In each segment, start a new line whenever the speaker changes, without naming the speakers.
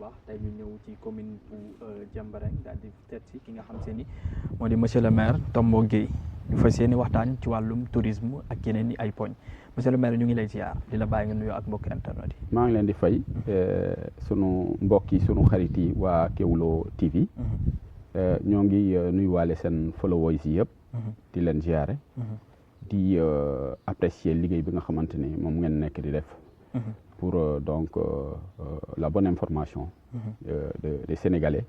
baax tey ñu ñëw ci commune bu Diembéring daal di seet si ki nga xam se ni moo di monsieur le maire Tombo Gueye ñu fas yéene waxtaan ci wàllum tourisme ak yeneen i ay poñ monsieur le maire ñu ngi lay ziar di la bàyyi nga nuyoo ak mbokki internet yi.
maa ngi leen di fay sunu mbokk yi sunu xarit yi waa Kéwoulo TV. ñoo ngi nuyuwaale seen followers yi yëpp. di leen ziare. di apprécier liggéey bi nga xamante ni moom ngeen nekk di def. pour donc la bonne information. des Sénégalais.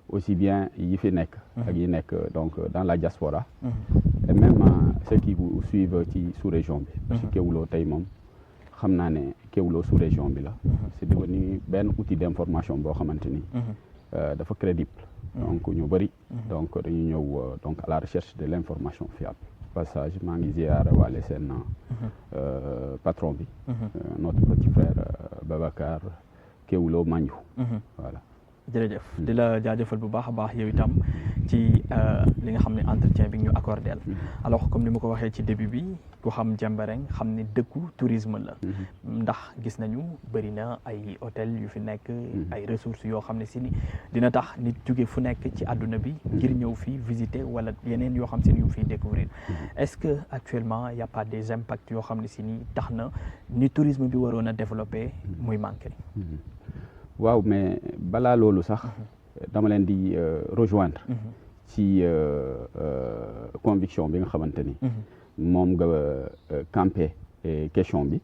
aussi bien yi fi nekk. ak yi nekk donc dans la diaspora. et même ceux qui vous suivent ci sous-région bi. parce que Kéwoulo tey moom xam naa ne Kéwoulo sous-région bi la. c'est devenu benn outil d'information boo xamante ni. dafa crédible. donc ñu bëri. donc dañu ñëw donc à la recherche de l'information fiable. passage maa ngi ziyaare waale seen patron bi. notre petit frère Babacar Kéwoulo Mandiou. voilà.
jërëjëf di la jaajëfal bu baax a baax yow itam ci li nga xam ne entretien bi ñu accordé alors comme ni ma ko waxee ci début bi ku xam Diembéring xam ne dëkku tourisme la. ndax gis nañu bëri na ay hôtel yu fi nekk. ay ressources yoo xam ne si ni dina tax nit jóge fu nekk ci àdduna bi. ngir ñëw fii visiter wala yeneen yoo xam si ni yu fiy découvrir est-ce que actuellement y a pas des impacts yoo xam ne si ni tax na ni tourisme bi waroon a développer muy manqué.
waaw mais balaa loolu sax dama leen di rejoindre ci conviction bi nga xamante ni moom nga campé question bi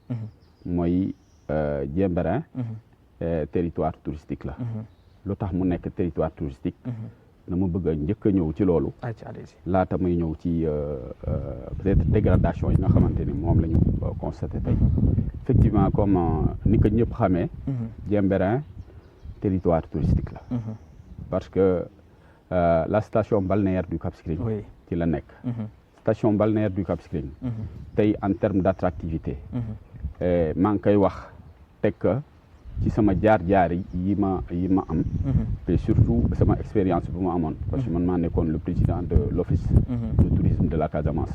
mooy Diembéring territoire touristique la lu tax mu nekk territoire touristique dama bëgg a njëkk a ñëw ci loolu laata muy ñëw ci peut-être dégradation yi nga xamante ni moom la ñu constaté tey effectivement comme ni ko ñëpp xamee Diembéring territoire touristique la parce que la station balnéaire du Cap Skirring ci la nekk station balnéaire du Cap Skirring tey en termes d'attractivité maa ngi koy wax teg ci sama jaar-jaar yi ma am et surtout sama expérience bu ma amoon parce que man maa nekkoon le président de l'office de tourisme de la Casamance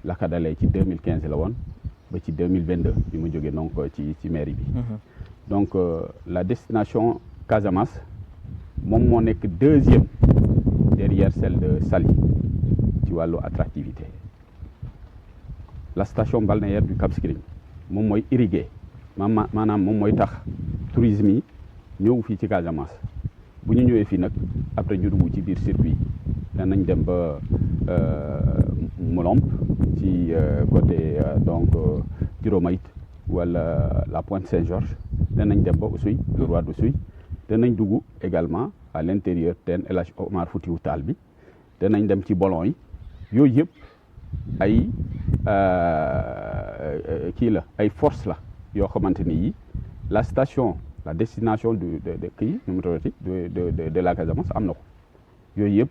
la ka dalee ci 2015 la woon ba ci 2022 bi ma jógee donc ci mairie bi donc la destination Casamance moom moo nekk deuxième derrière celle de Saly ci wàllu attractivité la station balnéaire du Cap Skirring moom mooy irrigué maanaam moom mooy tax tourisme yi ñëw fii ci Casamance bu ñu ñëwee fii nag après ñu dugg ci biir circuit danañ dem ba Molombe ci côté donc Diouromait wala la Pointe Saint-Georges danañ dem ba Oussouye le roi d'Oussouye danañ dugg également à l'intérieur teen El Hadj Omar Foutiyou Tall bi danañ dem ci bolon yi yooyu yëpp ay kii la ay force la yoo xamante ni yi la station la destination de kii nu mu tuddati de la Casamance am na ko yooyu yëpp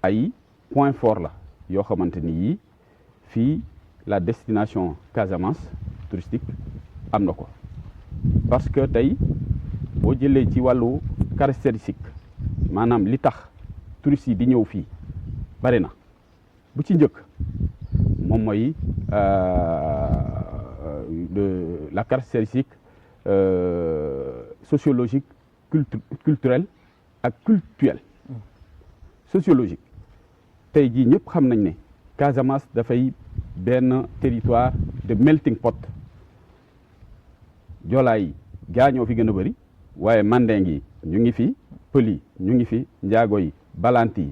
ay point fort la yoo xamante ni yi fii la destination Casamance touristique am na ko parce que tey boo jëlee ci wàllu caractéristique maanaam li tax touristes yi di ñëw fii bari na bu ci njëkk moom mooy la caractéristique sociologique culturelle ak cultuelle sociologique tey jii ñëpp xam nañ ne Casamance dafay benn territoire de melting pot joolaa yi gaañoo fi gën a bëri waaye mandeng yi ñu ngi fi pël yi ñu ngi fi njaago yi balant yi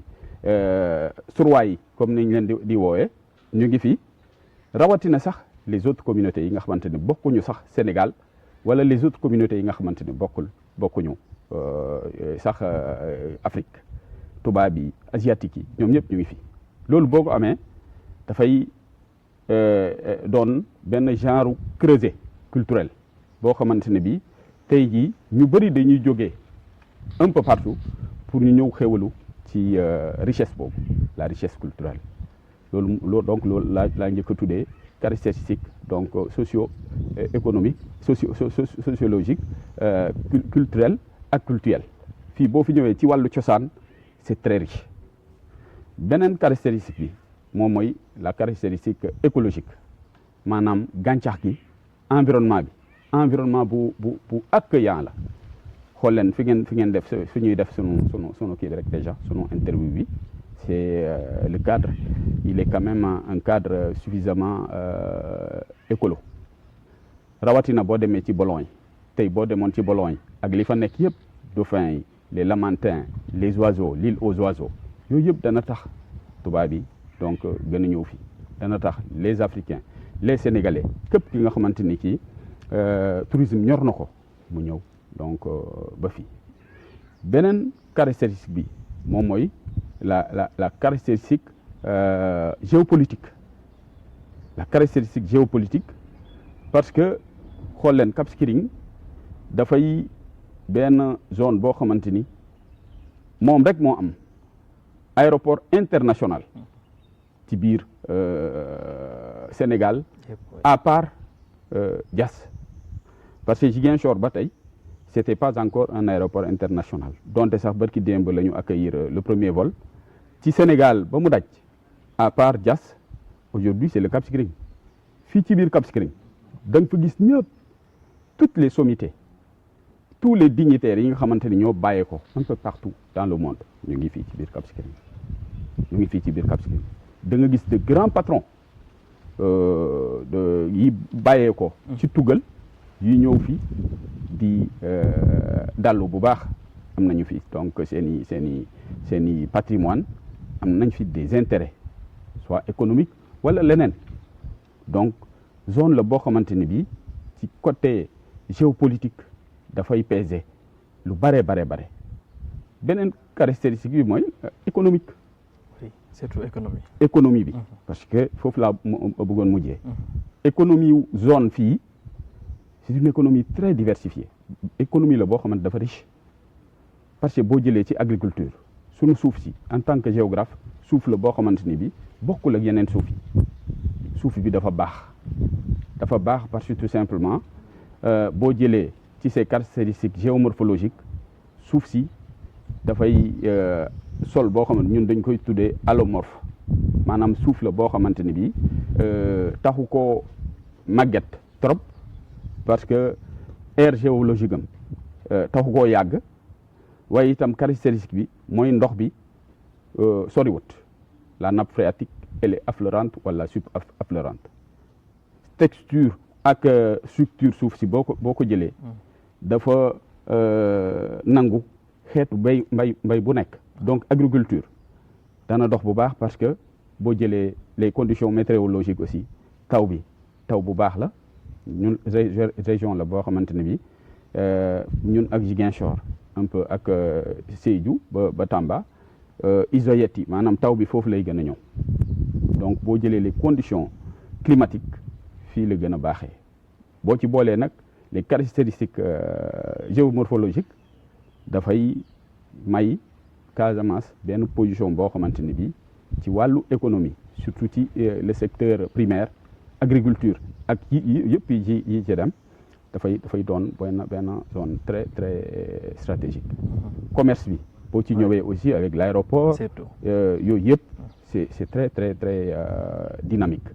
surwaay yi comme niñ leen di woowee ñu ngi fi rawatina sax les autres communautés yi nga xamante ne bokkuñu sax Sénégal wala les autres communautés yi nga xamante ne bokkuñu sax Afrique tubaab yi asiatique yi ñoom ñëpp ñu ngi fi loolu boo ko amee dafay doon benn genre creuset culturel boo xamante ne bii tey jii ñu bëri dañuy jógee un peu partout pour ñu ñëw xéwalu ci richesse boobu la richesse culturelle donc loolu laa njëkk a tuddee caractéristique donc socio-économique sociologique culturelle ak culturelle fii boo fi ñëwee ci wàllu cosaan c'est très riche beneen caractéristique bi moom mooy la caractéristique écologique maanaam gàncax gi environnement bu accueillant la xool leen fi ngeen def fi ñuy def sunu kii bi rek déjà sunu interview bi c'est le cadre il est quand même un cadre suffisamment écolo rawatina boo demee ci Bologne tey boo demoon ci Bologne ak li fa nekk yëpp dauphins yi les lamantins les oiseaux l'île aux oiseaux yooyu yëpp dana tax tubaab yi donc gën a ñëw fii dana tax les Africains les Sénégalais képp ki nga xamante ni kii tourisme ñor na ko mu ñëw donc ba fii beneen caractéristique bi moom mooy la caractéristique géopolitique la caractéristique géopolitique parce que xool leen Cap Skirring dafay benn zone boo xamante ni moom rek moo am aéroport international ci biir Sénégal à part Diass parce que Ziguinchor ba tey c'était pas encore un aéroport international donte sax barki démb la ñu accueillir le premier vol ci Sénégal ba mu daj à part Diass aujourd'hui c'est le Cap Skirring fii ci biir Cap Skirring da nga fa gis ñëpp toutes les sommités tous les dignitaires yi nga xamante ni ñoo bàyyee ko un peu partout dans le monde ñu ngi fii ci biir Cap Skirring ñu ngi fii ci biir Cap Skirring da nga gis de grands patrons yi bàyyee ko ci tugal yi ñëw fii di dallu bu baax am nañu fi donc seen i patrimoine am nañ fi des intérêts soit économique wala leneen donc zone la boo xamante ni bii ci côté géopolitique dafay peser lu bare beneen caractéristique bi mooy économique.
oui surtout
économie bi. parce que foofu laa bëggoon mujjee. économie wu zone fii c'est une économie très diversifiée économie la boo xamante dafa riche parce que boo jëlee ci agriculture sunu suuf si en tant que géographe suuf la boo xamante ni bi bokkul ak yeneen suuf bi dafa baax parce que tout simplement boo jëlee ci ses caractéristiques géomorphologiques suuf si dafay sol boo xamante ñun dañ koy tuddee allomorphe maanaam suuf la boo xamante ni bi taxu ko màgget trop parce que aire géologique am taxu koo yàgg waaye itam caractéristique bi mooy ndox bi soriwut la nappe phréatique elle est affleurante wala subaffleurante texture ak structure suuf si boo ko jëlee dafa nangu xeetu mbay bu nekk donc agriculture dana dox bu baax parce que boo jëlee les conditions météorologiques aussi taw bu baax la ñun région la boo xamante ne bi ñun ak Ziguinchor un peu ak Sédhiou ba Tamba isoyettes yi maanaam taw bi foofu lay gën a ñëw donc boo jëlee les conditions climatiques fii la gën a baaxee boo ci boolee nag les caractéristiques géomorphologiques dafay may Casamance benn position boo xamante ni bi ci wàllu économie surtout ci le secteur primaire agriculture ak yëpp yi ci dem dafay doon benn zone très très stratégique commerce bi boo ci ñëwee aussi avec l'aéroport yooyu yëpp c'est très très très dynamique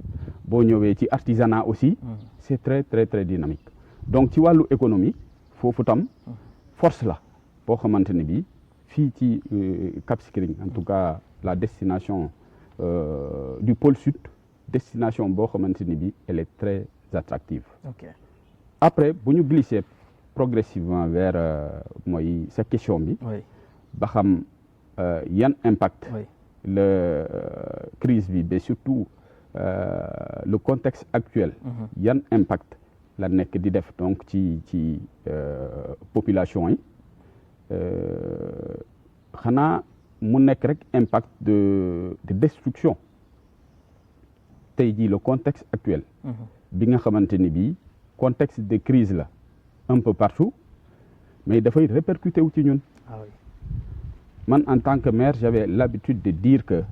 boo ñëwee ci artisanat aussi c'est très très très dynamique donc ci wàllu économie foofu tam force la boo xamante ne bi fii ci Cap Skirring en tout cas la destination du pôle sud destination boo xamante ni bi elle est très attractive. Après bu ñu glisser progressivement vers mooy sa question bi ba xam yan impact le crise bi mais surtout le contexte actuel yan impact la nekk di def donc ci population yi xanaa mu nekk rek impact de destruction tey jii le contexte actuel bi nga xamante ni bii contexte de crise la un peu partout mais dafay répercuter wu ci ñun man en tant que maire j'avais l'habitude de dire que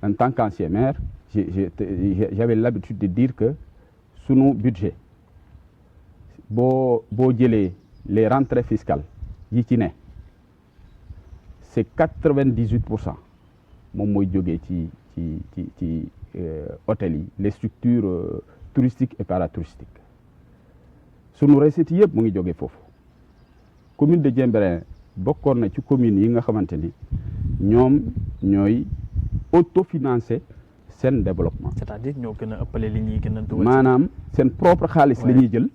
en tant qu'ancien maire j'avais l'habitude de dire que sunu budget boo jëlee les rentrées fiscales yi ci ne c'est 98% moom mooy jógee ci hôtels yi les structures touristiques et paratouristiques sunu recettes yëpp mu ngi jógee foofu commune de Diembéring bokkoon na ci commune yi nga xamante ni ñoom ñooy autofinancé seen développement.
c'est-à-dire ñoo gën a ëppale li ñuy gën a dugal.
maanaam seen propre xaalis la ñuy jël.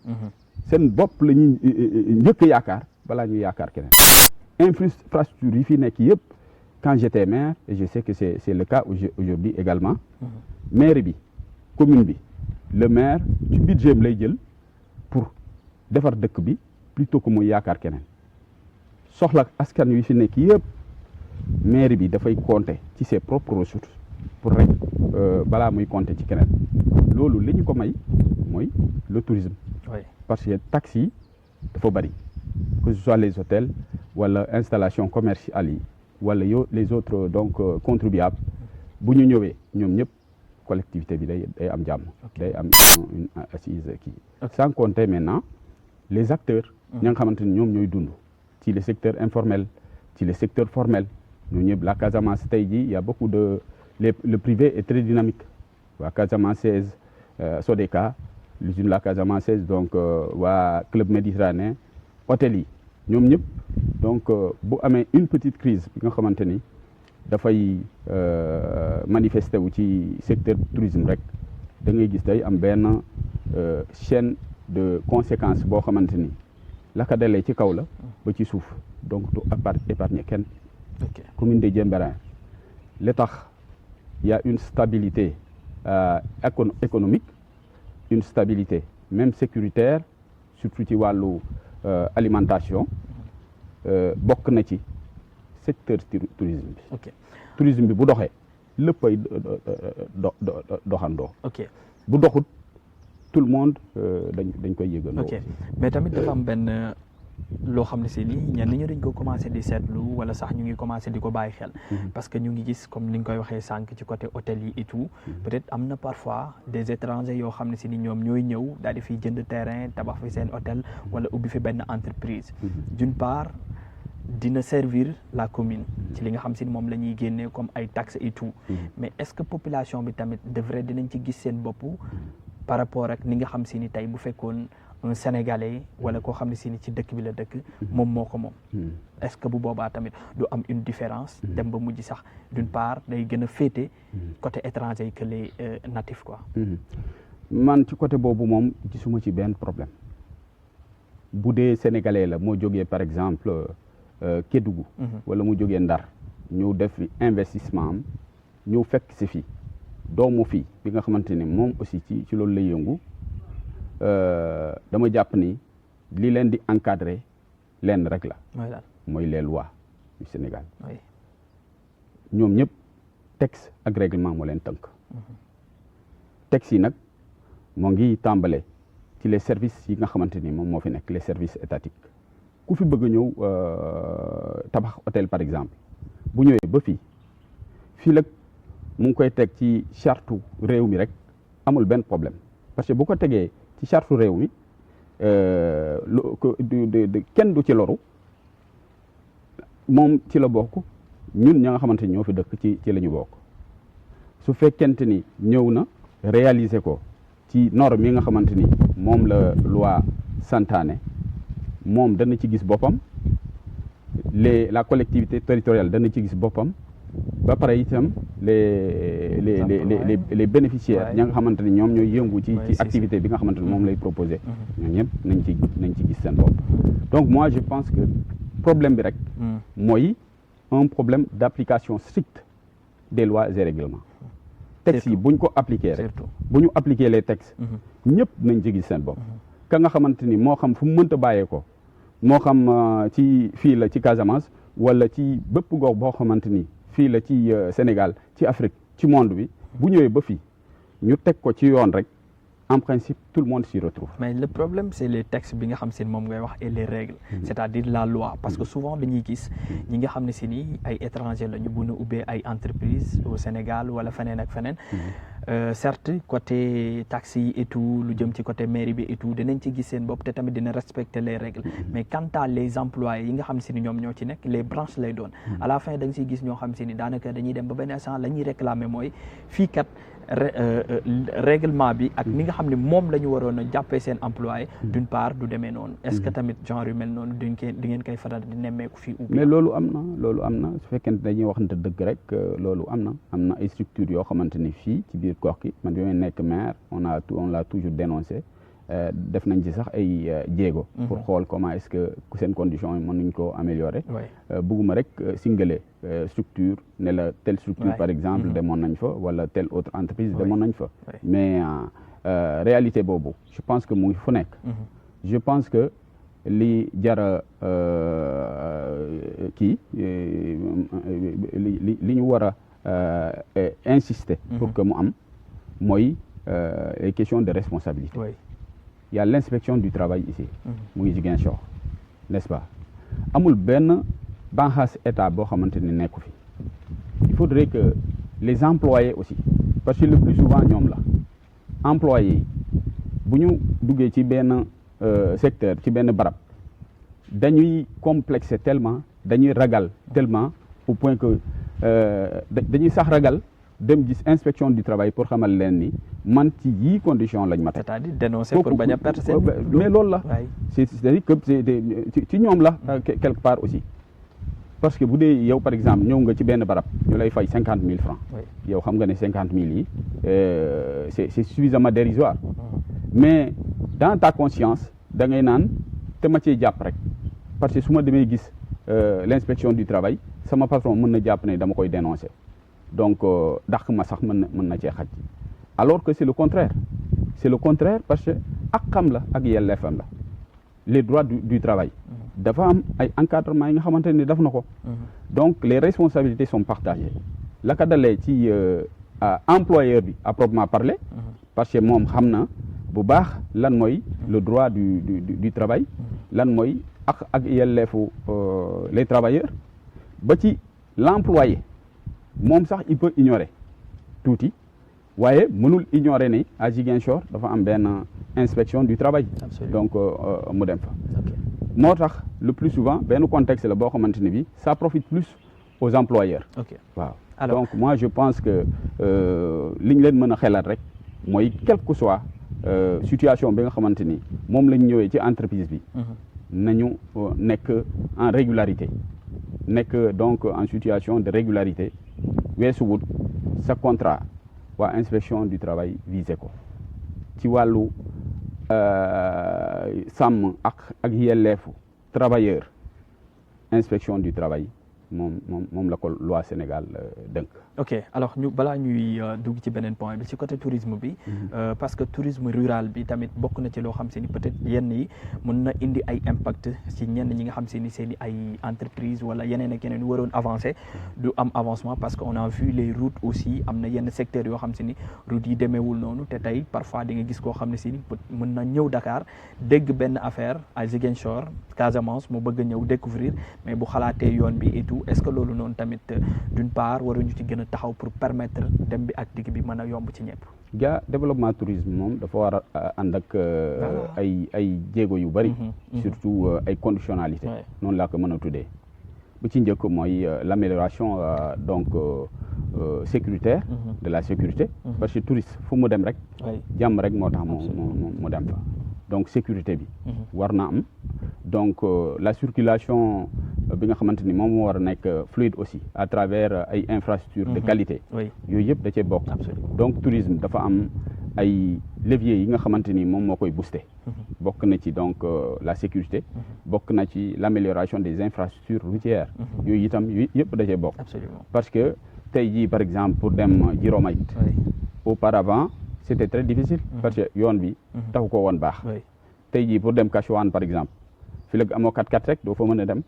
seen bopp la ñuy njëkk a yaakaar balaa ñuy yaakaar keneen. infrastructure yi fi nekk yëpp quand j'étais maire et je sais que c'est le cas aujourd'hui également. maire bi commune bi le maire ci budget lay jël pour defar dëkk bi plutôt que muy yaakaar keneen soxla askan wi fi nekk yëpp maire bi dafay compter ci ses propres ressources pour rek balaa muy compter ci keneen loolu li ñu ko may mooy le tourisme.
Oui.
Parce que taxes yi dafa bari que ce soit les hôtels wala installation commerciale yi wala les autres donc contribuables bu ñu ñëwee ñoom ñëpp collectivité bi day am jàmm. day am une assise kii. Sans compter maintenant les acteurs. ñi nga xamante ni ñoom ñooy dund ci le secteur informel ci le secteur formel ñooñu ñëpp la Casamance tey jii y a beaucoup de le privé est très dynamique waa Casamance Sodeka l'usine la Casamance donc waa Club Méditerranée hôtel yi ñoom ñëpp donc bu amee une petite crise bi nga xamante ni dafay manifester wu ci secteur tourisme rek da ngay gis day am benn chaîne de conséquences boo xamante ni la ko dalee ci kaw la ba ci suuf donc du épargner kenn. Commune de Diembéring li tax y a une stabilité économique une stabilité même sécuritaire surtout ci wàllu alimentation bokk na ci secteur tourisme bi. tourisme bi bu doxee léppay doxandoo. bu doxut tout le monde dañ koy yëgandoo.
mais tamit dafa am benn loo xam ne si nii ñenn ñi dañ ko commencé di seetlu wala sax ñu ngi commencé di ko bàyyi xel. parce que ñu ngi gis comme ni nga koy waxee sànq ci côté hôtel yi et tout peut-être am na parfois des étrangers yoo xam ne si ni ñoom ñooy ñëw daal di fiy jënd terrain tabax fi seen hôtel wala ubbi fi benn entreprise. d'une part dina servir la commune ci li nga xam si ni moom la ñuy génnee comme ay taxes et tout mais est-ce que population bi tamit devrait dinañ ci gis seen bopp par rapport ak ni nga xam si ni tey bu fekkoon un Sénégalais wala koo xam ne si ni ci dëkk bi la dëkk moom moo ko moom est-ce que bu boobaa tamit du am une différence dem ba mujj sax d'une part day gën a féete côté étranger que les natifs quoi.
man ci côté boobu moom gisuma ci benn problème bu dee Sénégalais la moo jógee par exemple Kédougou wala mu jógee Ndar ñëw def investissement am ñëw fekk si fii doomu fii bi nga xamante ni moom aussi ci loolu lay yëngu dama jàpp ni li leen di encadrer leen rek la mooy les lois du Sénégal ñoom ñëpp texte ak règlement moo leen tënk texte yi nag moo ngi tàmbale ci les services yi nga xamante ni moom moo fi nekk les services étatiques ku fi bëgg a ñëw tabax hôtel par exemple bu ñëwee ba fii la mu ngi koy teg ci charte réew mi rek amul benn problème parce que bu ko tegee ci charte réew mi kenn du ci loru moom ci la bokk ñun ña nga xamante ni ñoo fi dëkk ci la ñu bokk su fekkente ni ñëw na réaliser ko ci norme yi nga xamante ni moom la loi santaane moom dana ci gis boppam la collectivité territoriale dana ci gis boppam ba pare itam les bénéficiaires ña nga xamante ni ñoom ñooy yëngu ci activité bi nga xamante ni moom lay proposé ñoom ñëpp nañ ci gis seen bopp donc moi je pense que problème bi rek mooy un problème d'application stricte des lois et règlements textes yi buñ ko appliquer rek bu ñu appliquer les textes ñëpp nañ ci gis seen bopp ka nga xamante ni moo xam fu mu mënta bàyyee ko moo xam ci fii la ci Casamance wala ci bépp gox boo xamante ni fii la ci Sénégal ci Afrique ci monde bi bu ñëwee ba fii ñu teg ko ci yoon rek en principe tout le monde s'y retrouve.
Mais le problème c'est les textes bi nga xam si moom ngay wax et les règles c'est-à-dire la loi parce que souvent dañuy gis ñi nga xam ne si ni ay étrangers la ñu bu ñu ubbee ay entreprises au Sénégal wala feneen ak feneen certes côté taxes yi et tout lu jëm ci côté mairie bi et tout dinañ ci gis seen bopp te tamit dina respecter les règles mais quant à les employés yi nga xam si ni ñoom ñoo ci nekk les branches lay doon à la fin da nga siy gis ñoo xam si ni daanaka dañuy dem ba benn instant la ñuy réclamer mooy fii kat règlement bi ak ni nga xam ne moom la ñu waroon a jàppee seen employé d'une part du demee noonu est-ce que tamit genre yu mel noonu di ngeen koy faral di nemmeeku fii ou
mais loolu am na su fekkente dañuy waxante dëgg rek loolu am na ay structures yoo xamante ni fii ci biir gox gi man bi may nekk maire on l'a toujours dénoncé def nañ ci sax ay jéego pour xool comment est-ce que seen conditions yi mën nañ ko améliorer bëgguma rek singale structure ne la telle structure par exemple demoon nañ fa wala telle autre entreprise demoon nañ fa mais réalité boobu je pense que mu ngi fu nekk je pense que li jara kii li ñu war a insister pour que mu am mooy les questions de responsabilité il y a l'inspection du travail ici mu ngi Ziguinchor n'est-ce pas amul benn banxaas état boo xamante ni nekku fi il faudrait que les employés aussi parce que le plus souvent ñoom la employés yi bu ñu duggee ci benn secteur ci benn barab dañuy complexé tellement dañuy ragal tellement au point que dañuy sax ragal dem gis inspection du travail pour xamal leen ni man ci yii condition lañ ma teg.
c'est-à-dire dénoncer pour bañ a perdre seen
mais loolu la. c'est-à-dire que ci ñoom la quelque part aussi. parce que bu dee yow par exemple ñëw nga ci benn barab ñu lay fay 50 000 francs. yow xam nga ne 50 000 yi c'est suffisamment dérisoire. mais dans ta conscience da ngay naan te ma cee jàpp rek parce que su ma demee gis l'inspection du travail sama patron mën na jàpp ne dama koy dénoncer. donc dàq ma sax mën na cee xaj alors que c'est le contraire parce que ak xam la ak yelleefam la les droits du travail dafa am ay encadrement yi nga xamante ni def na ko donc les responsabilités sont partagées la ka dalee ci employeur bi à proprement parler parce que moom xam na bu baax lan mooy le droit du travail lan mooy ak yelleefu les travailleurs ba ci l'employé moom sax il peut ignorer tuuti waaye mënul ignorer ni à Ziguinchor dafa am benn inspection du travail. donc mu dem fa. moo tax le plus souvent benn contexte la boo xamante ne bi ça profite plus aux employeurs. waaw donc moi je pense que li ñu leen mën a xelaat rek mooy quelle que soit situation bi nga xamante ni moom la ñu ñëwee ci entreprise bi. nañu nekk en régularité nekk donc en situation de régularité. weesuwut sa contrat waa inspection du travail visé ko ci wàllu sàmm ak yelleefu travailleur inspection du travail moom la ko loi Sénégal dënk.
ok alors balaa ñuy dugg ci beneen point bi ci côté tourisme bi. parce que tourisme rural bi tamit bokk na ci loo xam se ni peut-être yenn yi mën na indi ay impact ci ñenn ñi nga xam se ni seen i ay entreprise wala yeneen ak yeneen yu waroon avancer du am avancement parce que on a vu les routes aussi am na yenn secteurs yoo xam se ni routes yi demeewul noonu te tey parfois di nga gis koo xam ne si ni mën na ñëw Dakar dégg benn affaire à Ziguinchor Casamance mu bëgg a ñëw découvrir mais bu xalaatee yoon bi et tout est-ce que loolu noonu tamit d'une part waruñu ci gën a taxaw pour permettre dem bi ak digg bi mën a yomb ci ñëpp.
développement tourisme moom dafa war a ànd ak ay jéego yu bari. surtout ay conditionnalité noonu laa ko mën a tuddee. bu ci njëkk mooy l'amélioration donc sécuritaire. de la sécurité. parce que touriste fu mu dem rek. jàmm rek moo tax mu dem fa. donc sécurité bi. war na am donc la circulation bi nga xamante ni moom moo war a nekk fluide aussi à travers ay infrastructures de qualité. yooyu yëpp da cee bokk. donc tourisme dafa am ay leviers yi nga xamante ni moom moo koy booster. bokk na ci donc la sécurité. bokk na ci l'amélioration des infrastructures routières. yooyu itam yëpp da cee bokk. parce que tey jii par exemple pour dem Djiromite. auparavant c'était très difficile. parce que yoon bi taxu ko woon baax. tey jii pour dem Kachouane par exemple fi la amoo 4x4 rek doo fa mën a dem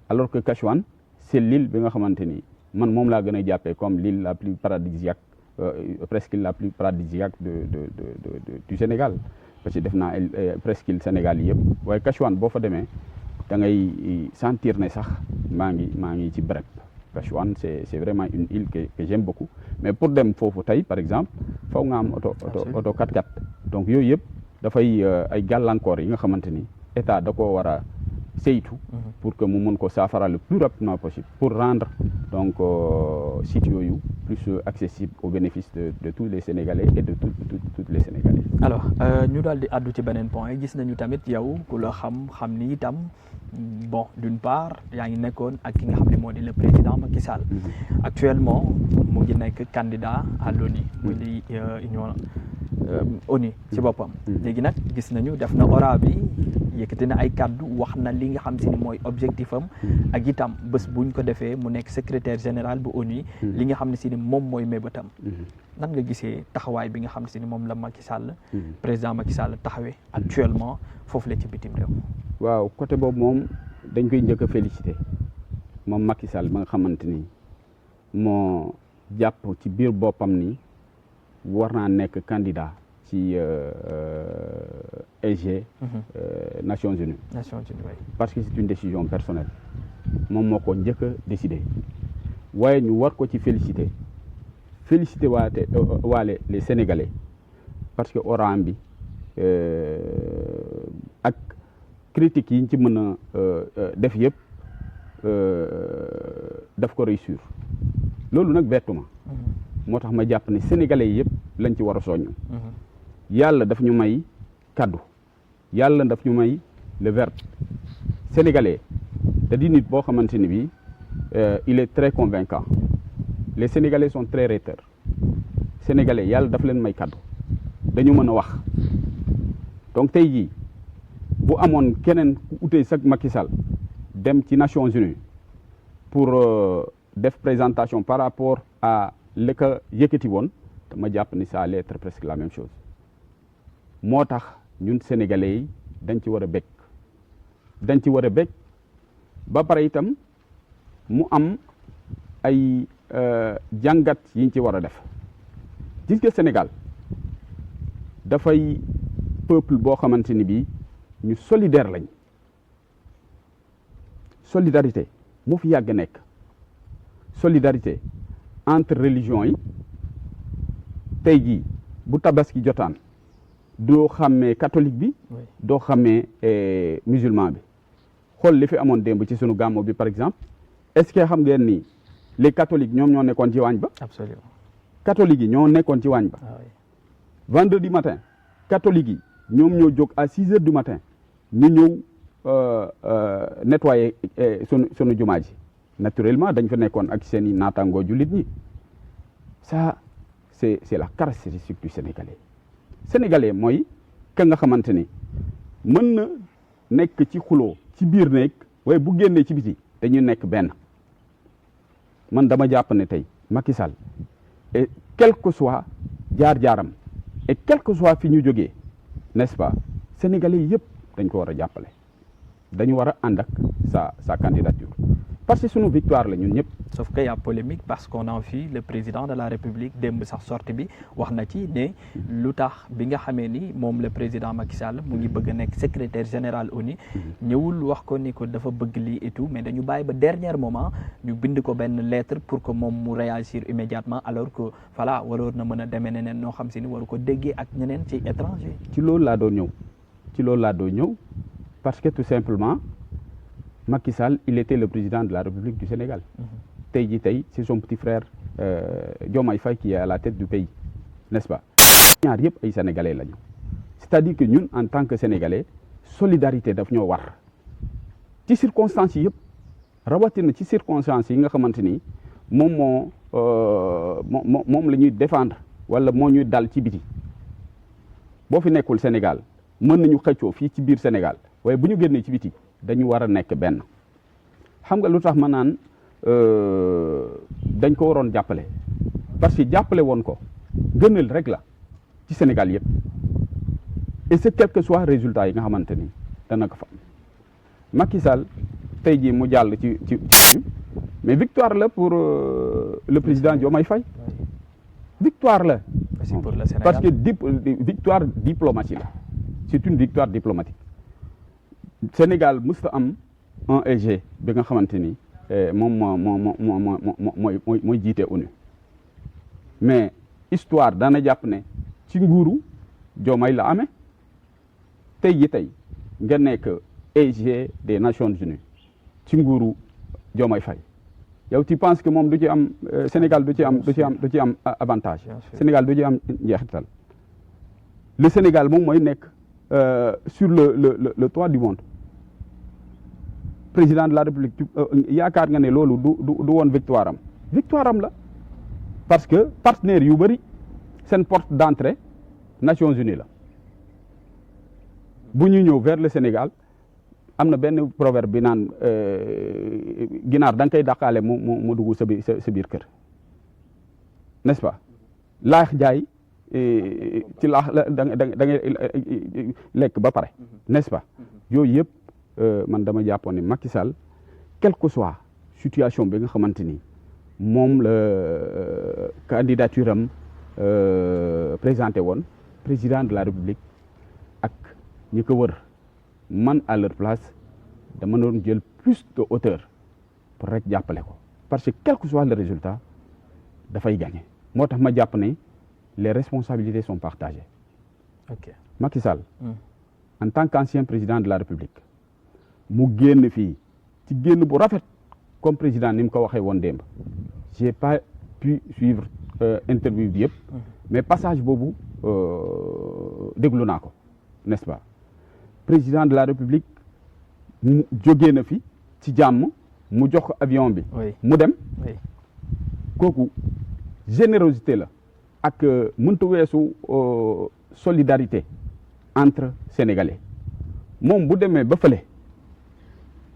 alors que Kachouane c'est l'île bi nga xamante ni man moom laa gën a jàppee comme l'île la plus paradisiaque presque la plus paradisiaque du Sénégal parce que def naa presque île Sénégal yi yëpp waaye Kachouane boo fa demee da ngay sentir ne sax maa ngi ci béréb. Kachouane c'est vraiment une île que j'aime beaucoup mais pour dem foofu tey par exemple faw nga am oto 4x4 donc yooyu yëpp dafay ay gàllankoor yi nga xamante ni état da koo war a saytu pour que mu mun ko saafara le plus rapidement possible pour rendre donc sites yooyu plus accessible au bénéfice de tous les Sénégalais et de toutes les Sénégalais.
Alors ñu daal di àddu ci beneen point gis nañu tamit yow ku la xam ni itam bon d'une part yaa ngi nekkoon ak ki nga xam ne moo di le président Macky Sall. Actuellement mu ngi nekk candidat à l'ONU muy di union ONU ci boppam. léegi nag gis nañu def na ora bi yëkkati na ay kàddu wax na li nga xam si ni mooy objectif am ak itam bés buñ ko defee mu nekk secrétaire général bu ONU li nga xam ne si ni moom mooy mébétam. nan nga gisee taxawaay bi nga xam si ni moom la Macky Sall président Macky Sall taxawee actuellement foofu la ci bitim réew.
waaw côté boobu moom dañ koy njëkk a félicité moom Macky Sall ba nga xamante ni moo jàpp ci biir boppam ni war naa nekk candidat ci EG Nations Unies.
Nations Unies, oui.
Parce que c'est une décision personnelle moom moo ko njëkk a décidé waaye ñu war ko ci félicité waale les Sénégalais parce que oram bi ak critiques yi ñu ci mën a def yëpp daf ko réussir loolu nag bettuma moo tax ma jàpp ne Sénégalais yëpp lañ ci war a soññ yàlla daf ñu may kaddu yàlla daf ñu may le verbe sénégalais da di nit boo xamante ni bi il est très convaincant les Sénégalais sont très rhéteurs Sénégalais yàlla daf leen may kaddu dañu mën a wax donc tey jii bu amoon keneen ku utee sax Macky Sall dem ci Nations Unies pour def présentation par rapport à li ko yëkkati woon dama jàpp ni ça allait être presque la même chose moo tax ñun Sénégalais yi dañ ci war a bég ba pare itam mu am ay jàngat yiñ ci war a def gis nga Sénégal dafay peuple boo xamante ni bii ñu solidaire lañ solidarité moo fi yàgg nekk solidarité entre religions yi tey jii bu tabaski jotaan doo xàmmee catholique bi doo xàmmee musulman bi xool li fi amoon démb ci sunu gàmmo bi par exemple est-ce que xam ngeen ni les catholiques ñoom ñoo nekkoon ci waañ ba
absolument
catholiques yi ñoo nekkoon ci waañ ba vendredi matin catholiques yi ñoom ñoo jóg à 6 heures du matin ñu ñëw nettoyer sunu jumaa ji naturellement dañ fa nekkoon ak seen i naataangoo jullit ñi ça c'est la caractéristique du sénégalais mooy ka nga xamante ni mën na nekk ci xuloo ci biir nekk waaye bu génnee ci biti dañuy nekk benn man dama jàpp ne tey Macky Sall et quel que soit jaar-jaaram et quel que soit fi ñu jógee n'est-ce pas sénégalais yëpp dañ ko war a jàppale dañu war a ànd ak sa candidature parce que sunu victoire la ñun ñëpp.
sauf que y a polémique parce qu'on a vu le président de la République démb sax sortie bi wax na ci ne lu tax bi nga xamee ni moom le président Macky Sall mu ngi bëgg a nekk secrétaire général ONU ñëwul wax ko ni ko dafa bëgg lii et tout mais dañu bàyyi ba dernier moment ñu bind ko benn lettre pour que moom mu réagir immédiatement alors que voilà waroon na mën a demee neneen noo xam si ni waru ko déggee ak ñeneen ci étranger.
ci loolu laa doon ñëw parce que tout simplement Macky Sall il était le président de la République du Sénégal tey c'est son petit frère Diomaye Faye qui est à la tête du pays n'est-ce pas ñaar yëpp ay sénégalais lañu c'est-à-dire que ñun en tant que sénégalais solidarité daf ñoo war ci circonstances yi yëpp rawatina ci circonstances yi nga xamante ni moom la ñuy défendre wala moo ñuy dal ci biti boo fi nekkul Sénégal mën nañu xëccoo fii ci biir Sénégal waaye bu ñu génnee ci biti dañu war a nekk benn xam nga lu tax ma naan dañ ko waroon jàppale parce que jàppale woon ko gënal rek la ci Sénégal yëpp et c'est quel que soit résultat yi nga xamante ni dana ko fa Macky Sall tey jii mu jàll ci mais victoire la pour le président Diomaye Faye victoire la
pour le Sénégal.
parce que victoire diplomatie la c'est une victoire diplomatique Sénégal musta am un EG bi nga xamante ni moom mooy jiite ONU mais histoire dana jàpp ne ci nguuru Diomaye la amee tey nga nekk SG des Nations Unies ci nguuru Diomaye Faye yow tu penses que moom du ci am Sénégal du ci am avantage Sénégal du ci am njeexital le Sénégal moom mooy nekk sur le toit du monde président de la République yaakaar nga ne loolu du woon victoire am la parce que partenaires yu bëri seen porte d'entrée Nations Unies la bu ñu ñëw vers le Sénégal am na benn proverbe bi naan ginaar da nga koy dàqaale mu dugg sa biir kër n'est-ce pas laax jaay ci laax da ngay lekk ba pare n'est-ce pas yooyu yëpp man dama jàppoon ne Macky Sall quelle que soit situation bi nga xamante ni moom la candidature am présenté woon président de la République ak ñi ko wër man à leur place dama doon jël plus de hauteur pour rek jàppale ko parce que quel que soit le résultat dafay gagner moo tax ma jàpp ne les responsabilités sont partagées.
Ok
Macky Sall en tant qu'ancien président de la République mu génn fii ci génn bu rafet comme président ni mu ko waxee woon démb j'ai pas pu suivre interview bi yëpp mais passage boobu déglu naa ko n'est-ce pas président de la République mu jógee na fi ci jàmm mu jox ko avion bi mu dem kooku générosité la ak mënta weesu solidarité entre Sénégalais moom bu demee ba fële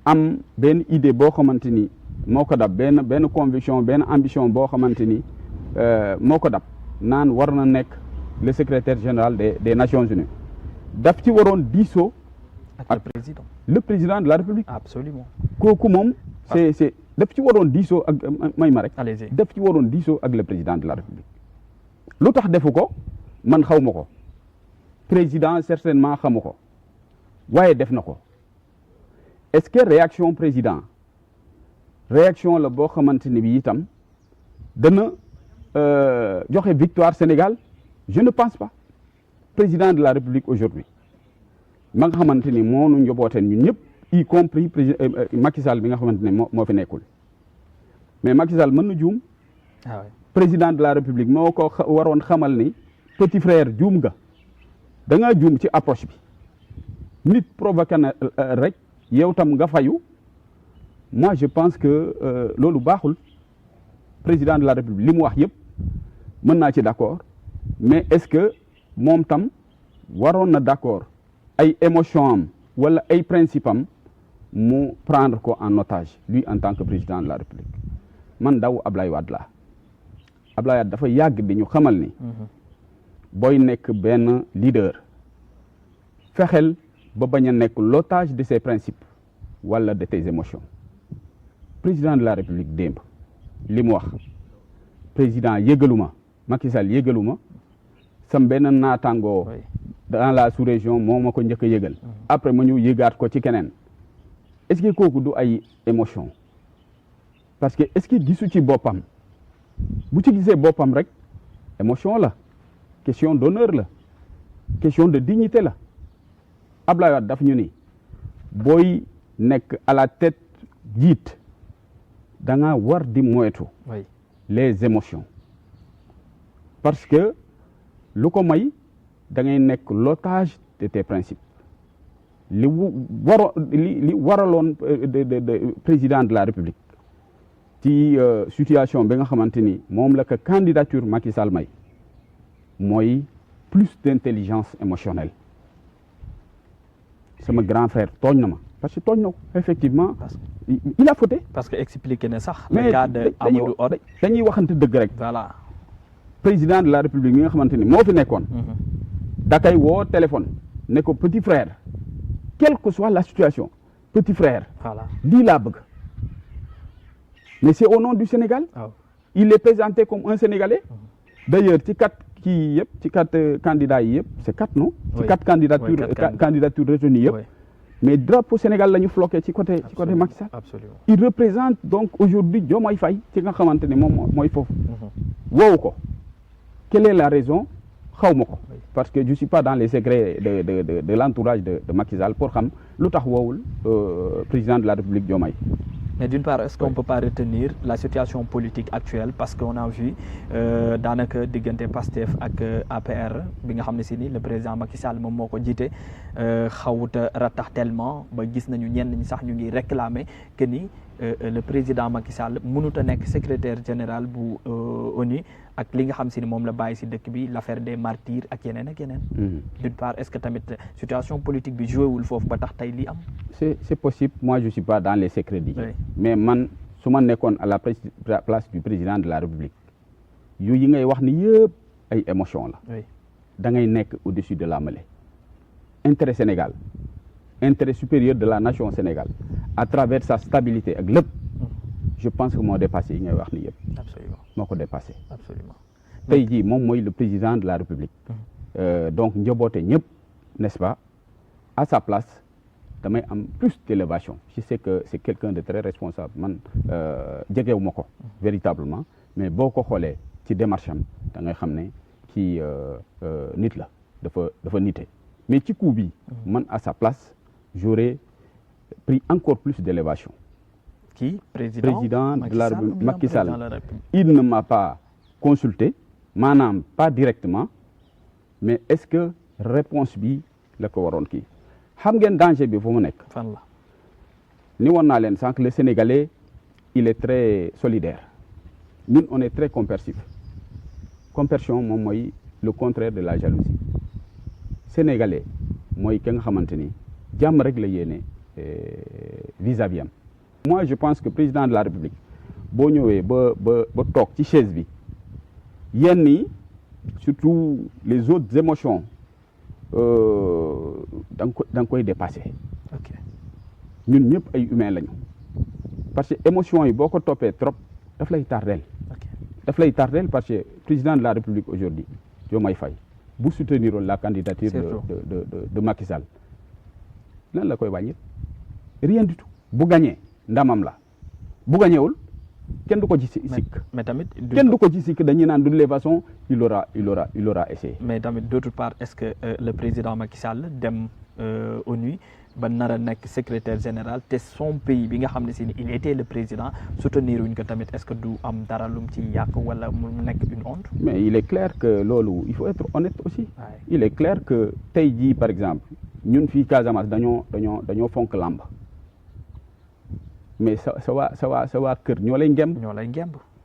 am benn idée boo xamante ni moo ko dab benn conviction benn ambition boo xamante ni moo ko dab naan war na nekk le secrétaire général des Nations Unies daf ci waroon diisoo
ak
le président de la République.
Absolument.
kooku moom c'est daf ci waroon diisoo ak may ma rek.
Allez-y.
daf ci waroon diisoo ak le président de la République. lu tax defu ko man xaw ma ko président certainement xamu ko waaye def na ko est-ce que réaction président réaction la boo xamante ni bi itam dana joxe victoire Sénégal je ne pense pas président de la République aujourd'hui ma nga xamante ni moo nu njobooteen ñun ñëpp y compris Macky Sall bi nga xamante ne moo fi nekkul mais Macky Sall mën na juum président de la République moo ko waroon xamal ni petit frère juum nga da ngaa juum ci approche bi nit provoqué na rek yow tam nga fayu moi je pense que loolu baaxul président de la République li mu wax yëpp mën naa ci d'accord mais est-ce que moom tam waroon na d'accord ay émotion am wala ay principe am mu prendre ko en otage lui en tant que président de la République man daw Ablaye Wade la Ablaye Wade dafa yàgg di ñu xamal ni booy nekk benn leader fexeel ba bañ a nekk l'otage de ses principes wala de tes émotions président de la République démb li mu wax président yëgaluma Macky Sall yëgaluma sam benn naataangoo dans la sous-région moo ma ko njëkk a yëgal après ma ñu yëgaat ko ci keneen est-ce que kooku du ay émotion parce que est-ce que gisu ci boppam bu ci gisee boppam rek émotion la question d'honneur la question de dignité la Ablaye Wade daf ñu ni booy nekk à la tête jiit da nga war di moytu les émotions parce que lu ko may da ngay nekk l'otage de tes principes li waraloon de président de la République ci situation bi nga xamante ni moom la ko candidature Macky Sall may mooy plus d'intelligence émotionnelle sama grand frère tooñ na ma parce que tooñ na ko effectivement il a fauté
parce que expliqué na sax
mais
le cas de Amadou Hott
dañuy waxante dëgg rek
voilà
président de la République mi nga xamante ni moo fi nekkoon da kay woo téléphone ne ko petit frère quelle que soit la situation petit frère
voilà
lii laa bëgg mais c'est au nom du Sénégal il est présenté comme un Sénégalais d'ailleurs ci kii yëpp ci 4 candidats yi yëpp c'est 4 non ci 4 candidatures retenues yëpp mais drapeau Sénégal la ñu floqué ci côté Macky Sall
absolument
il représente donc aujourd'hui Diomaye Faye ci nga xamante ne moom mooy foofu woowu ko quelle est la raison xaw ma ko parce que je suis pas dans les secrets de l'entourage de Macky Sall pour xam lu tax woowul président de la République Diomaye.
Mais d'une part, est-ce qu'on ne peut pas retenir la situation politique actuelle parce qu'on a vu daanaka diggante Pastef ak APR bi nga xam ne si ni le président Macky Sall moom moo ko jiite xawuta ratax tellement ba gis nañu ñenn ñi sax ñu ngi réclamer que ni le président Macky Sall mënut a nekk secrétaire général bu ONU ak li nga xam si ni moom la bàyyi si dëkk bi l'affaire des martyrs ak yeneen ak yeneen. D'une part, est-ce que tamit situation politique bi joué wul foofu ba tax tey lii am.
C'est possible. Moi, je suis pas dans les secrets dits. Oui. Mais man su ma nekkoon à la place du président de la République yu yi ngay wax ni yëpp ay émotion la.
Oui.
Da ngay nekk au-dessus de la mêlée. Intérêt Sénégal, intérêt supérieur de la nation Sénégal à travers sa stabilité ak lépp. Je pense que moo dépassé yi ngay wax ni yëpp.
Absolument.
moo ko dépassé.
Absolument.
tey jii moom mooy le président de la République. Donc njaboote ñëpp n'est-ce pas à sa place. damay am plus d'élévation je sais que c'est quelqu'un de très responsable man jegewu ma ko véritablement mais boo ko xoolee ci démarche am da ngay xam ne kii nit la dafa nite mais ci coup bi man à sa place j'aurais pris encore plus d'élévation.
Qui président
de la République Macky Sall il ne m'a pas consulté maanaam pas directement mais est-ce que réponse bi la ko waroon kii xam ngeen danger bi fu mu nekk.
fan la
ni woon naa leen sànq le Sénégalais il est très solidaire ñun on est très compersif compersion moom mooy le contraire de la jalousie Sénégalais mooy ki nga xamante ni jàmm rek la yéene vis-à-vis am. Moi je pense que président de la République boo ñëwee ba toog ci chaise bi yenn yi surtout les autres émotions. da nga koy dépasser.
Ok
ñun ñëpp ay humains lañu parce que émotion yi boo ko toppee trop daf lay tardel.
Ok
daf lay tardel parce que président de la République aujourd'hui Diomaye Faye bu soutenir la candidature de Macky Sall lan la koy wàññi rien du tout bu gagné ndamam la bu gagnéwul kenn du ko ci sikk.
mais tamit
kenn du ko ci sikk dañuy naan de toutes les façons il aura essayé.
mais tamit d'autre part est-ce que le président Macky Sall dem ONU ba nar a nekk secrétaire général te son pays bi nga xam ne si il était le président soutenir wuñ ko tamit est-ce que du am dara lum ci yàq wala mu nekk une honte.
mais il est clair que loolu il faut être honnête aussi.
Ouais.
Il est clair que tey jii par exemple ñun fii Casamance dañoo fonk làmb mais sa waa kër ñoo lay ngemb.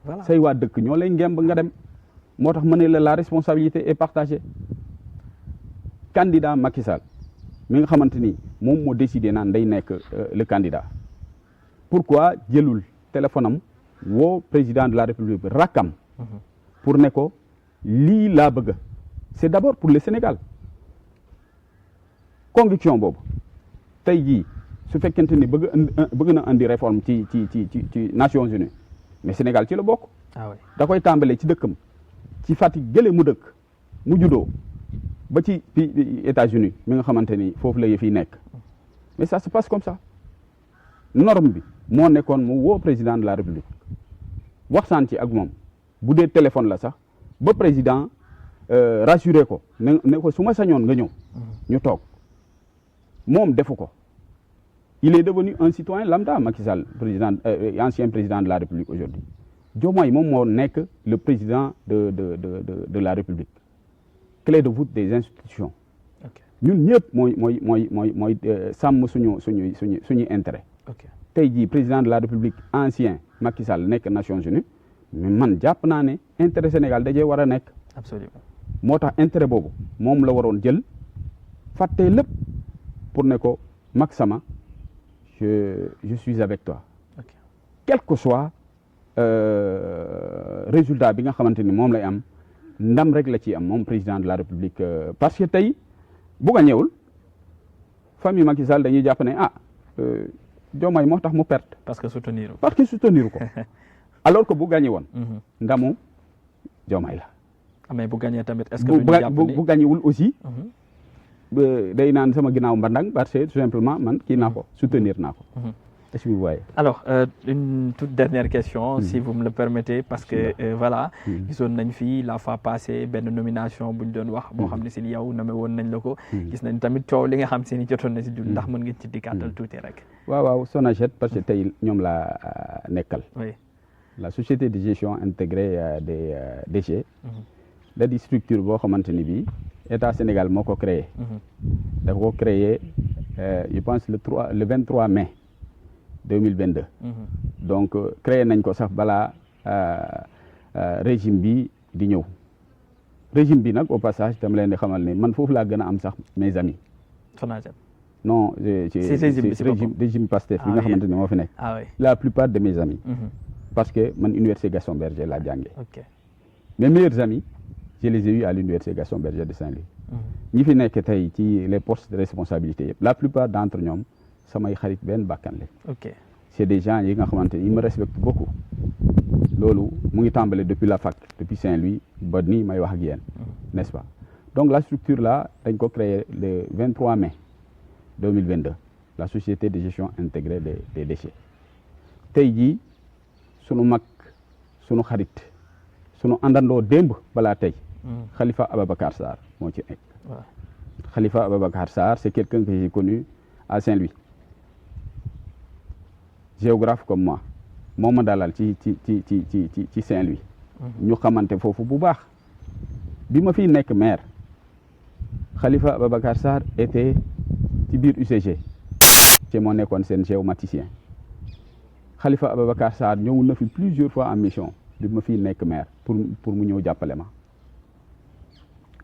voilà
say waa dëkk ñoo lay ngemb nga dem moo tax ma ne la responsabilité est partagée. Candidat Macky Sall mi nga xamante ni moom moo décidé naan day nekk le candidat pourquoi jëlul téléphone am woo président de la République rakkam pour ne ko lii laa bëgg c'est d'abord pour le Sénégal conviction boobu tey jii su fekkente ni bëgg na andi réforme ci Nations Unies mais Sénégal ci la bokk.
Ah oui.
Da koy tàmbalee ci dëkkam ci Fatick gële mu dëkk mu juddoo ba ci États-Unis mi nga xamante ni foofu la yëf yi nekk mais ça se passe comme ça norme bi moo nekkoon mu woo président de la République waxtaan ci ak moom bu dee téléphone la sax ba président rassuré ko ne ko su ma sañoon nga ñëw ñu toog moom defu ko. Il est devenu un citoyen lambda Macky Sall ancien président de la République aujourd'hui Diomaye moom moo nekk le président de la République clé de voûte des institutions. ñun ñëpp mooy sàmm suñu intérêt. tey jii président de la République ancien Macky Sall nekk Nations Unies mais man jàpp naa ne intérêt Sénégal dajee war a nekk.
Absolument.
moo tax intérêt boobu moom la waroon jël fàtte lépp pour ne ko Macky sama je suis avec toi.
Okay.
Quel que soit résultat bi nga xamante ni moom lay am ndam rek la ci am moom président de la République parce que tey bu gañewul famille Macky Sall dañuy jàpp ne Diomaye moo tax mu perte.
parce que soutenir
ko alors que bu gañe woon. ndamu Diomaye la.
mais bu gañee tamit est-ce que duñu jàpp ni
bu gañewul aussi. day naan sama ginnaaw mbandang parce que tout simplement man kii naa ko soutenir naa ko. est-ce que vous voyez.
Alors une toute dernière question si vous me le permettez parce que voilà gisoon nañ fii la fois passée benn nomination bu ñu doon wax boo xam ne si yow nommé woon nañ la ko gis nañ tamit coow li nga xam si ni jotoon na si jul ndax mën ngeen ci dikkaatal tuuti rek.
waaw Sonaged parce que tey ñoom laa nekkal.
oui
la société de gestion intégrée des déchets. da di structure boo xamante ni bii état Sénégal moo ko créé. da ko créé je pense le 23 mai 2022. donc créé nañ ko sax balaa régime bi di ñëw régime bi nag au passage dama leen di xamal ne man foofu laa gën a am sax mes amis.
Sonaged.
non
régime
Pastef bi nga xamante ne moo fi nekk. la plupart de mes amis. parce que man université Gaston Berger laa jàngee. mes meilleurs amis je les ai eus à l'université Gaston Berger de Saint-Louis. ñi fi nekk tey ci les postes de responsabilité yëpp la plupart d'entre ñoom samay xarit benn bàkkan la. c'est des gens yi nga xamante ni ils me respectent beaucoup. loolu mu ngi tàmbale depuis la fac depuis Saint-Louis ba nii may wax ak yéen. n'est-ce pas donc la structure là dañ ko créé le 23 mai 2022 la société de gestion intégrée des déchets. tey jii sunu mag sunu xarit sunu àndandoo démb balaa tey. Khalifa Ababacar Sarr moo ci nekk. Khalifa Ababacar Sarr c'est quelqu'un que j'ai connu à Saint-Louis. géographe comme moi moo ma dalal ci Saint-Louis. ñu xamante foofu bu baax. bi ma fiy nekk maire Khalifa Ababacar Sarr était ci biir UCG. ci moo nekkoon seen géomaticien. Khalifa Ababacar Sarr ñëw na fi plusieurs fois en mission bi ma fiy nekk maire pour mu ñëw jàppale ma.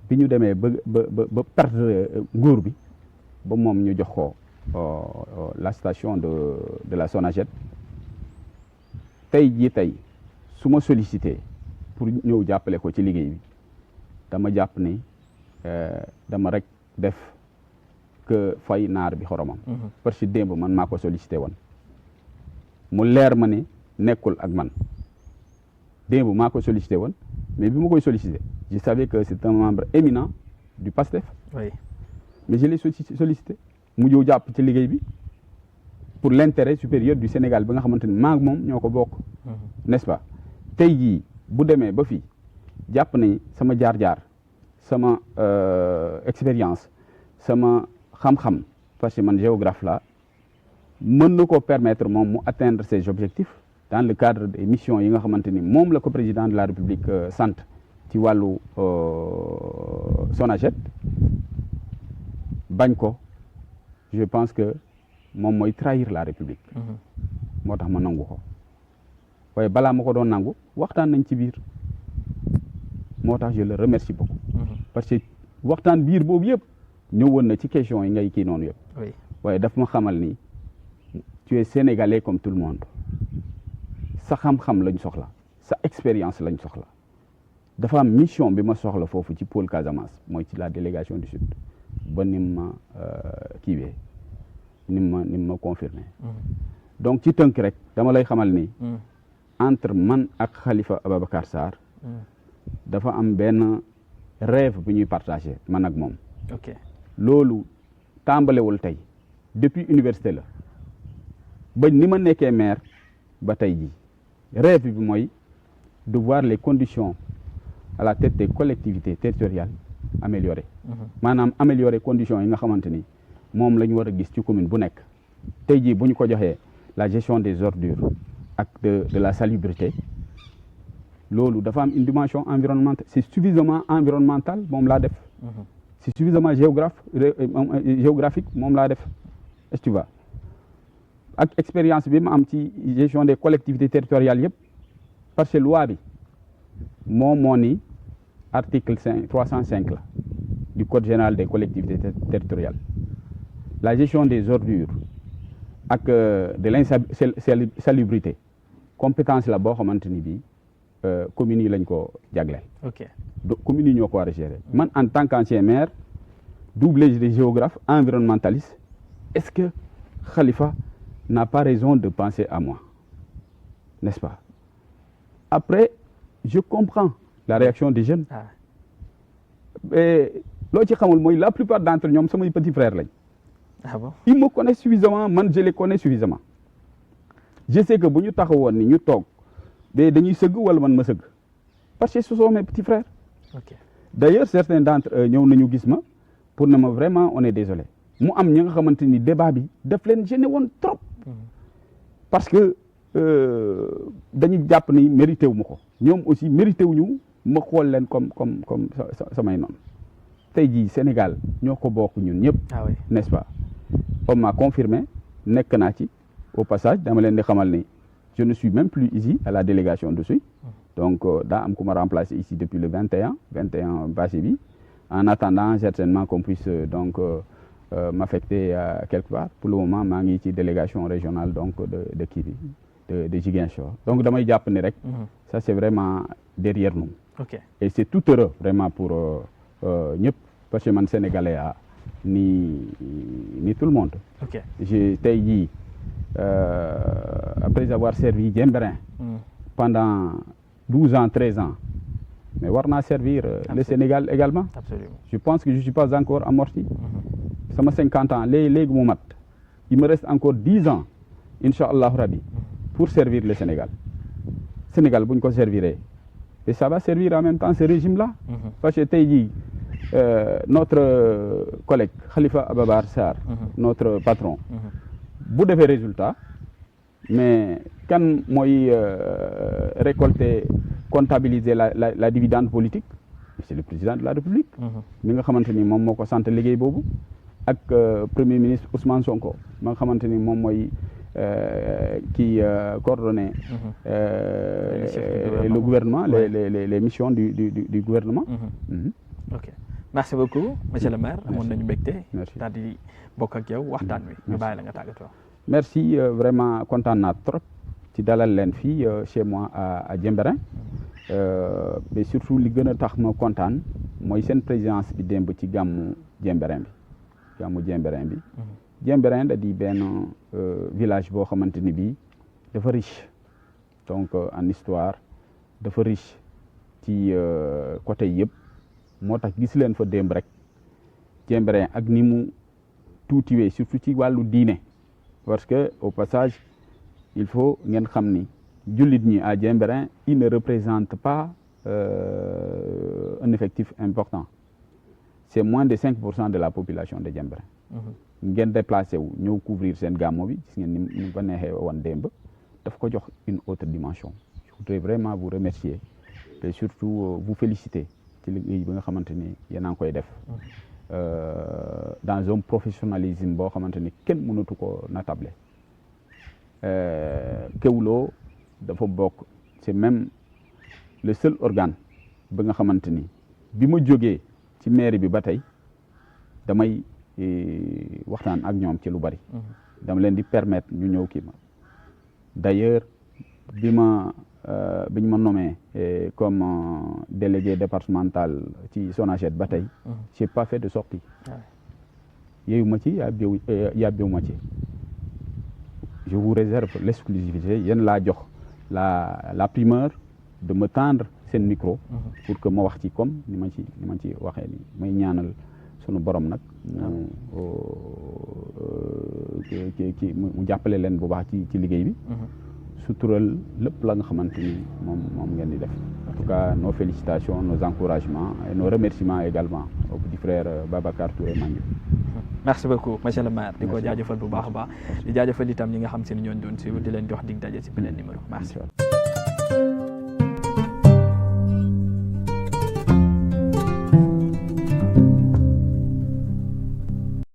bi ñu demee ba perdre nguur bi ba moom ñu jox ko la station de la Sonaged tey jii tey su ma sollicité pour ñëw jàppale ko ci liggéey bi dama jàpp ni dama rek def que fay naar bi xoromam. parce que démb man maa ko sollicité woon mu leer ma ni nekkul ak man démb maa ko sollicité woon mais bi ma koy sollicité je savais que c'est un membre éminent du PASTEF.
oui
mais je l'ai sollicité mu ñëw jàpp ci liggéey bi pour l'intérêt supérieur du Sénégal bi nga xamante ni maa moom ñoo ko bokk. n'est-ce pas tey jii bu demee ba fii jàpp ni sama jaar-jaar sama expérience sama xam-xam parce que man géographe la mën na ko permettre moom mu atteindre ses objectifs dans le cadre des missions yi nga xamante ni moom la ko président de la République sant ci wàllu Sonaged bañ ko je pense que moom mooy trahir la République. moo tax ma nangu ko waaye balaa ma ko doon nangu waxtaan nañ ci biir moo tax je le remercie beaucoup. parce que waxtaan biir boobu yëpp ñëwoon na ci question yi ngay kii noonu yëpp. waaye daf ma xamal ni tu es sénégalais comme tout le monde sa xam-xam lañ soxla sa expérience lañ soxla dafa am mission bi ma soxla foofu ci pôle Casamance mooy ci la délégation du Sud ba ni ma kiiwee ni ma confirmé. donc ci tënk rek dama lay xamal ni. entre man ak Khalifa Ababacar Sarr. dafa am benn rêve bu ñuy partagé man ak moom. loolu tàmbalewul tey depuis université la ba ni ma nekkee maire ba tey jii rêve bi mooy de voir les conditions à la tête des collectivités territoriales améliorées. maanaam améliorer conditions yi nga xamante ni moom la ñu war a gis ci commune bu nekk. tey jii bu ñu ko joxee la gestion des ordures ak de la salubrité loolu dafa am une dimension environnementale c'est suffisamment environnemental moom laa def. c'est suffisamment géographique moom laa def est-ce que tu vois ak expérience bi ma am ci gestion des collectivités territoriales yëpp parce que loi bi moom moo ni article 305 la du code général des collectivités territoriales la gestion des ordures ak de l'insalubrité compétence la boo xamante ni bii communes yi lañ ko jagleel. donc communes yi ñoo ko war a gérer. man en tant qu'ancien maire doublé de géographe environnementaliste est-ce que Khalifa n'a pas raison de penser à moi n'est-ce pas après je comprends la réaction des jeunes. loo ci xamul mooy la plupart d'entre ñoom samay petits frères lañ.
Ah bon?
Ils me connaissent suffisamment man je les connais suffisamment je sais que bu ñu taxawoon ni ñu toog ba dañuy sëgg wala man ma sëgg parce que ce sont mes petits frères.
ok
D'ailleurs certains d'entre eux ñëw nañu gis ma pour ne ma vraiment on est désolé mu am ñi nga xamante ni débat bi daf leen gêné woon trop parce que dañu jàpp ni mérité wu ma ko ñoom aussi mérité wuñu ma xool leen comme samay noonu tey jii Sénégal ñoo ko bokk ñun ñëpp.
ah oui
n'est-ce pas on m'a confirmé nekk naa ci au passage dama leen di xamal ni je ne suis même plus ici à la délégation de suite donc daa am ku ma remplacer ici depuis le 21 passé bi en attendant certainement qu'on puisse donc m'affecter quelque part pour le moment maa ngi ci délégation régionale donc de kii bi de Ziguinchor donc damay jàpp ni rek ça c'est vraiment derrière nous
ok
et c'est tout heureux vraiment pour ñëpp parce que man sénégalais ni tout le monde
ok
j'ai tey jii après avoir servi Diembéring pendant 12 ans 13 ans mais war naa servir le Sénégal également.
Absolument.
Je pense que je suis pas encore amorti sama 50 ans léegi mu mat il me reste encore 10 ans incha allahu rabbi pour servir le Sénégal bu ñu ko serviree et ça va servir en même temps ce régime là parce que tey jii notre collègue Khalifa Ababacar Sarr notre patron bu defee résultat mais kan mooy récolter comptabiliser la dividende politique c'est le président de la République mi nga xamante ni moom moo ko sant liggéey boobu ak premier ministre Ousmane Sonko ma nga xamante ni moom mooy qui coordonnait le gouvernement les missions du gouvernement
ok merci beaucoup monsieur le maire amoon nañu mbégte
merci
daal di bokk ak yow waxtaan wi ñu bàyyi la nga tàggatoo
merci vraiment kontaan naa trop ci dalal leen fii chez moi à Diembéring mais surtout li gën a tax ma kontaan mooy seen présidence bi démb ci gàmmu Diembéring bi Diembéring da di benn village boo xamante ni bii dafa riche donc en histoire dafa riche ci côté yëpp moo tax gis leen fa démb rek Diembéring ak ni mu tuutiwee surtout ci wàllu diine parce que au passage il faut ngeen xam ni jullit ñi à Diembéring il ne représente pas un effectif important c'est moins de 5% de la population de Diembéring ngeen déplacé wu ñëw couvrir seen gàmmo bi gis ngeen ni ko neexee woon démb daf ko jox une autre dimension je voudrais vraiment vous remercier et surtout vous féliciter ci liggéey bi nga xamante ni yéen a ngi koy def dans un professionnalisme boo xamante ni kenn mënatu ko natable Kéwoulo dafa bokk c'est même le seul organe ba nga xamante ni bi ma jógee ci mairie bi ba tey damay waxtaan ak ñoom ci lu bari dama leen di permettre ñu ñëw kii ma d'ailleurs bi ñu ma nommé comme délégué départemental ci Sonaged ba tey j'ai pas fait de sortie yooyu ma ci yàbbewu ma ci je vous réserve l'exclusivité yéen laa jox la primeur de me tendre seen micro pour que ma wax ci comme ni ma ci waxee ni may ñaanal sunu borom nag mu jàppale leen bu baax ci liggéey bi sutural lépp la nga xamante ni moom ngeen di def en tout cas nos félicitations nos encouragements et nos remerciements également au petit frère Babacar Touré Mandiou.
merci beaucoup monsieur le maire di ko jaajëfal bu baax a baax di jaajëfal itam ñi nga xam si ne ñooñu doon suivre di leen jox dig daje si beneen numéro merci.